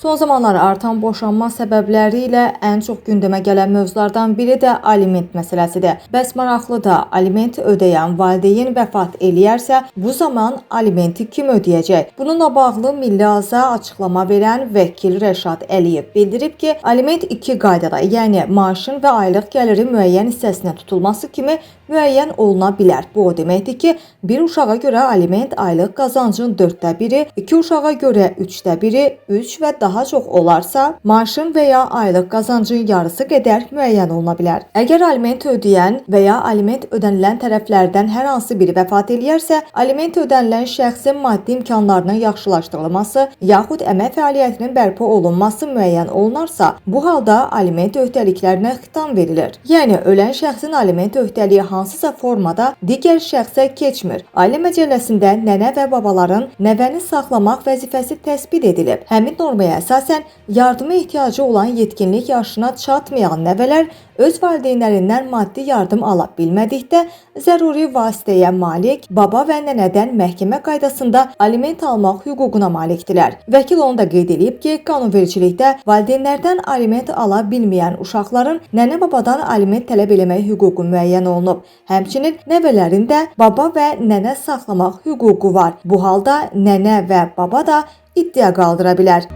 Son zamanlar artan boşanma səbəbləri ilə ən çox gündəmə gələn mövzulardan biri də aliment məsələsidir. Bəs maraqlıdır, aliment ödəyən valideyn vəfat eləyərsə, bu zaman alimenti kim ödəyəcək? Bununla bağlı Milli Aza açıqlama verən vəkil Rəşad Əliyev bildirib ki, aliment iki qaydada, yəni maaşın və aylıq gəliri müəyyən hissəsinə tutulması kimi müəyyən oluna bilər. Bu o deməkdir ki, bir uşağa görə aliment aylıq qazancın 1/4, iki uşağa görə 1/3, 3 və daha çox olarsa, maaşın və ya aylıq qazancın yarısı qədər müəyyən oluna bilər. Əgər aliment ödəyən və ya aliment ödənilən tərəflərdən hər hansı biri vəfat eləyərsə, aliment ödənilən şəxsin maddi imkanlarının yaxşılaşdırılması yaxud əmək fəaliyyətinin bərpa olunması müəyyən olunarsa, bu halda aliment öhdəliklərinə xitam verilir. Yəni, ölən şəxsin aliment öhdəliyi hansısa formada digər şəxsə keçmir. Ailə Məcəlləsində nənə və babaların nəvəni saxlamaq vəzifəsi təsbit edilib. Həmin normaya əsasən yardıma ehtiyacı olan yetkinlik yaşına çatmayan nəvələr öz valideynlərindən maddi yardım ala bilmədikdə zəruri vasitəyə malik baba və nənədən məhkəmə qaydasında aliment almaq hüququna malikdirlər. Vəkil onu da qeyd edib ki, qanunvericilikdə valideynlərdən aliment ala bilməyən uşaqların nənə babadan aliment tələb eləmək hüququ müəyyən olunub. Həmçinin nəvələrin də baba və nənə saxlamaq hüququ var. Bu halda nənə və baba da iddia qaldıra bilər.